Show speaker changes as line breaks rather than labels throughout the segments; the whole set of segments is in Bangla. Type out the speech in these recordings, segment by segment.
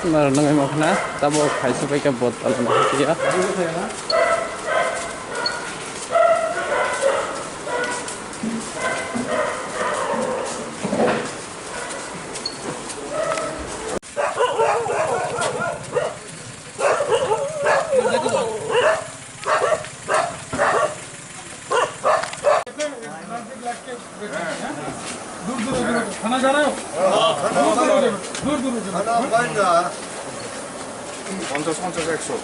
Marunong makna tabo khai supai ka botol na siya.
खाना जा रहे हो? दूर दूर
खाना 50 100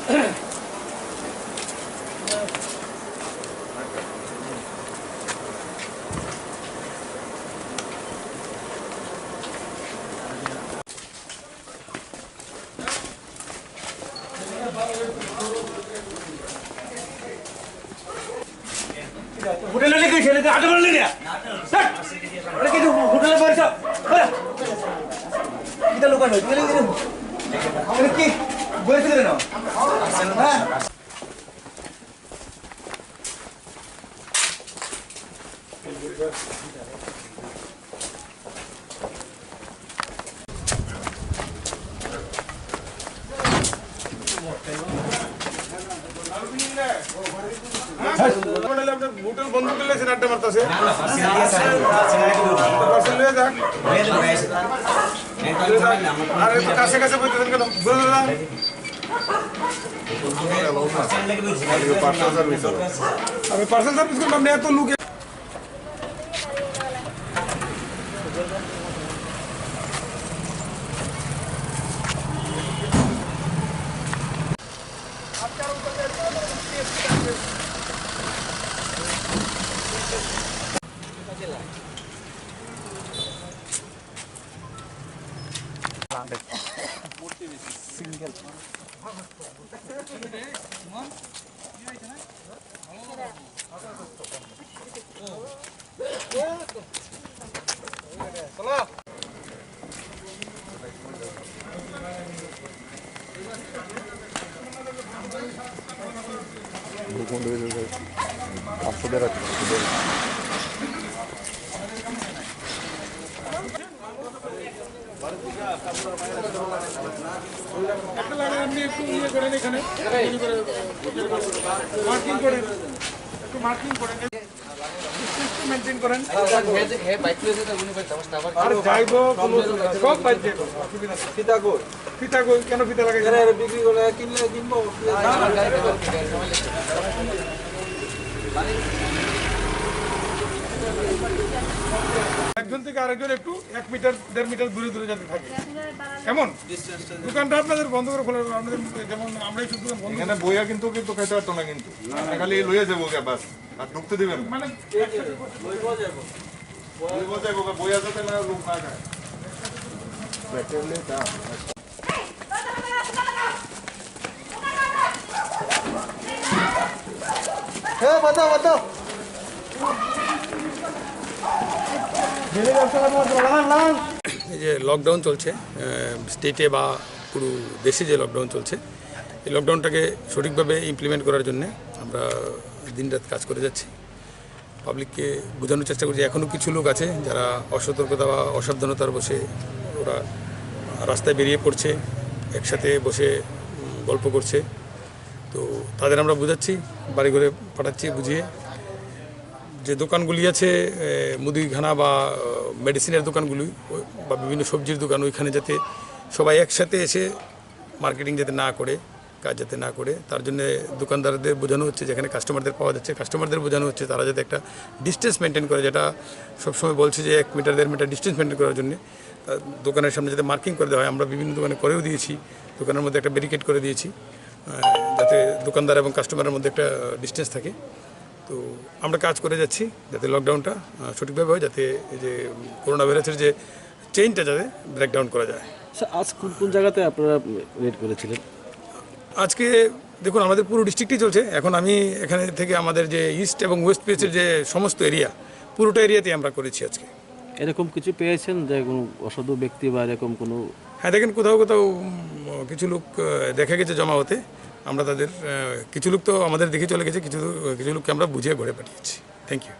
হোটেলে লিখে ছেলেকে আটে বলে নিয়ে স্যার আরে কি হোটেলে বসে কিটা লোকাল হই গেলে আরে কি বসে গেলে না হ্যাঁ
হোটেল বন্ধ করলে সে আড্ডা মারতেছে কাছে কাছে বলতেছেন কেন আমি পার্সেল সার্ভিস করলাম না এত লোক
Single.
আপনি একটু ইয়ে করেন এখানে মার্কিং করেন একটু মার্কিং করেন মেনটেন করেন আর যাইবো সব বাইক যাইবো ফিতা কই কেন ফিতা লাগাই বিক্রি করে কিনলে কিনবো একজন থেকে আরেকজন একটু 1 মিটার 1.5 মিটার দূরে দূরে যাতে থাকে এমন দোকানটা আপনাদের বন্ধ করে ফেলে আমাদের যেমন আমরাই শুধু বন্ধ
এখানে বইয়া কিন্তু খাইতে পারতো না কিন্তু খালি লইয়া যাবো বাস আর ঢুকতে দিবেন
মানে
বইয়া যাতে না লোক না খায়
হ্যাঁ বাতাও বাতাও
এই যে লকডাউন চলছে স্টেটে বা পুরো দেশে যে লকডাউন চলছে এই লকডাউনটাকে সঠিকভাবে ইমপ্লিমেন্ট করার জন্য আমরা দিনরাত কাজ করে যাচ্ছি পাবলিককে বোঝানোর চেষ্টা করছি এখনও কিছু লোক আছে যারা অসতর্কতা বা অসাবধানতার বসে ওরা রাস্তায় বেরিয়ে পড়ছে একসাথে বসে গল্প করছে তো তাদের আমরা বোঝাচ্ছি বাড়ি ঘরে পাঠাচ্ছি বুঝিয়ে যে দোকানগুলি আছে মুদিখানা বা মেডিসিনের দোকানগুলি বা বিভিন্ন সবজির দোকান ওইখানে যাতে সবাই একসাথে এসে মার্কেটিং যাতে না করে কাজ যাতে না করে তার জন্য দোকানদারদের বোঝানো হচ্ছে যেখানে কাস্টমারদের পাওয়া যাচ্ছে কাস্টমারদের বোঝানো হচ্ছে তারা যাতে একটা ডিস্টেন্স মেনটেন করে যেটা সবসময় বলছে যে 1 মিটার 1.5 মিটার ডিস্টেন্স মেনটেন করার জন্য দোকানের সামনে যাতে মার্কিং করে দেওয়া হয় আমরা বিভিন্ন দোকানে করেও দিয়েছি দোকানের মধ্যে একটা ব্যারিকেড করে দিয়েছি যাতে দোকানদার এবং কাস্টমারের মধ্যে একটা ডিস্টেন্স থাকে তো আমরা কাজ করে যাচ্ছি যাতে লকডাউনটা সঠিকভাবে হয় যাতে এই যে করোনা ভাইরাসের যে চেইনটা যাতে ব্রেকডাউন করা যায়
আজ কোন জায়গাতে আপনারা রেড করেছিলেন
আজকে দেখুন আমাদের পুরো ডিস্ট্রিক্টই চলছে এখন আমি এখানে থেকে আমাদের যে ইস্ট এবং ওয়েস্ট পেসের যে সমস্ত এরিয়া পুরোটা এরিয়াতেই আমরা করেছি আজকে
এরকম কিছু পেয়েছেন যে কোনো অসাধু ব্যক্তি বা এরকম কোনো
হ্যাঁ দেখেন কোথাও কোথাও কিছু লোক দেখা গেছে জমা হতে আমরা তাদের কিছু লোক তো আমাদের দেখে চলে গেছে কিছু লোককে আমরা বুঝিয়ে ঘরে পাঠিয়েছি থ্যাংক ইউ